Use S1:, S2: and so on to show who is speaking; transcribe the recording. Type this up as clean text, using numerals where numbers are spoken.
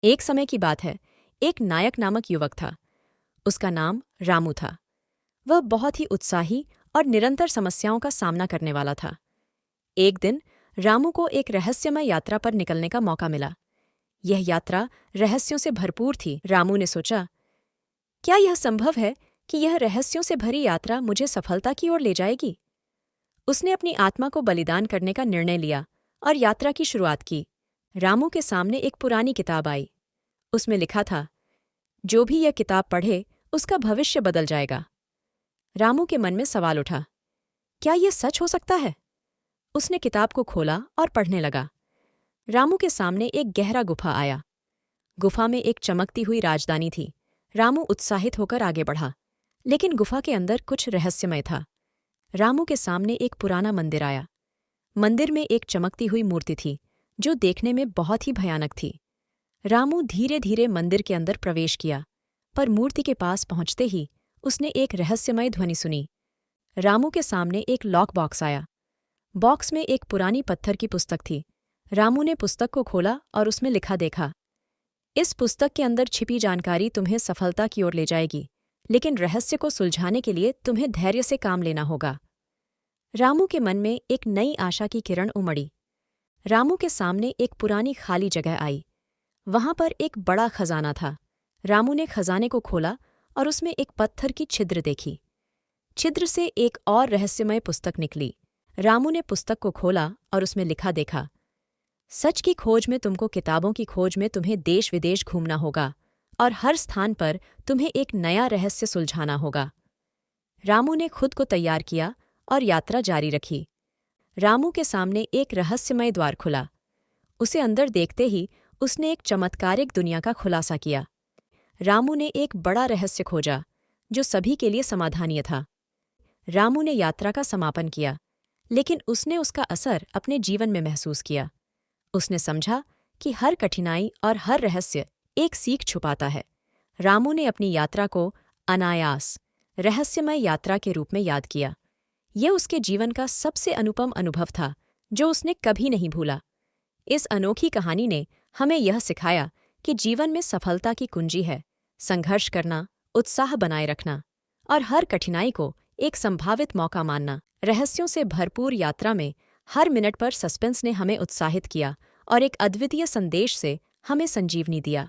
S1: एक समय की बात है, एक नायक नामक युवक था। उसका नाम रामू था। वह बहुत ही उत्साही और निरंतर समस्याओं का सामना करने वाला था। एक दिन रामू को एक रहस्यमय यात्रा पर निकलने का मौका मिला। यह यात्रा रहस्यों से भरपूर थी। रामू ने सोचा, क्या यह संभव है कि यह रहस्यों से भरी यात्रा मुझे सफलता की ओर ले जाएगी? उसने अपनी आत्मा को बलिदान करने का निर्णय लिया और यात्रा की शुरुआत की। रामू के सामने एक पुरानी किताब आई। उसमें लिखा था, जो भी यह किताब पढ़े उसका भविष्य बदल जाएगा। रामू के मन में सवाल उठा, क्या यह सच हो सकता है? उसने किताब को खोला और पढ़ने लगा। रामू के सामने एक गहरा गुफा आया। गुफा में एक चमकती हुई राजधानी थी। रामू उत्साहित होकर आगे बढ़ा, लेकिन गुफा के अंदर कुछ रहस्यमय था। रामू के सामने एक पुराना मंदिर आया। मंदिर में एक चमकती हुई मूर्ति थी, जो देखने में बहुत ही भयानक थी। रामू धीरे धीरे मंदिर के अंदर प्रवेश किया, पर मूर्ति के पास पहुंचते ही उसने एक रहस्यमय ध्वनि सुनी। रामू के सामने एक लॉक बॉक्स आया। बॉक्स में एक पुरानी पत्थर की पुस्तक थी। रामू ने पुस्तक को खोला और उसमें लिखा देखा, इस पुस्तक के अंदर छिपी जानकारी तुम्हें सफलता की ओर ले जाएगी, लेकिन रहस्य को सुलझाने के लिए तुम्हें धैर्य से काम लेना होगा। रामू के मन में एक नई आशा की किरण उमड़ी। रामू के सामने एक पुरानी खाली जगह आई। वहां पर एक बड़ा खजाना था। रामू ने खजाने को खोला और उसमें एक पत्थर की छिद्र देखी। छिद्र से एक और रहस्यमय पुस्तक निकली। रामू ने पुस्तक को खोला और उसमें लिखा देखा, सच की खोज में तुमको किताबों की खोज में तुम्हें देश विदेश घूमना होगा और हर स्थान पर तुम्हें एक नया रहस्य सुलझाना होगा। रामू ने खुद को तैयार किया और यात्रा जारी रखी। रामू के सामने एक रहस्यमय द्वार खुला। उसे अंदर देखते ही उसने एक चमत्कारिक दुनिया का खुलासा किया। रामू ने एक बड़ा रहस्य खोजा, जो सभी के लिए समाधानीय था। रामू ने यात्रा का समापन किया, लेकिन उसने उसका असर अपने जीवन में महसूस किया। उसने समझा कि हर कठिनाई और हर रहस्य एक सीख छुपाता है। रामू ने अपनी यात्रा को अनायास, रहस्यमय यात्रा के रूप में याद किया। यह उसके जीवन का सबसे अनुपम अनुभव था, जो उसने कभी नहीं भूला। इस अनोखी कहानी ने हमें यह सिखाया कि जीवन में सफलता की कुंजी है संघर्ष करना, उत्साह बनाए रखना और हर कठिनाई को एक संभावित मौका मानना। रहस्यों से भरपूर यात्रा में हर मिनट पर सस्पेंस ने हमें उत्साहित किया और एक अद्वितीय संदेश से हमें संजीवनी दिया।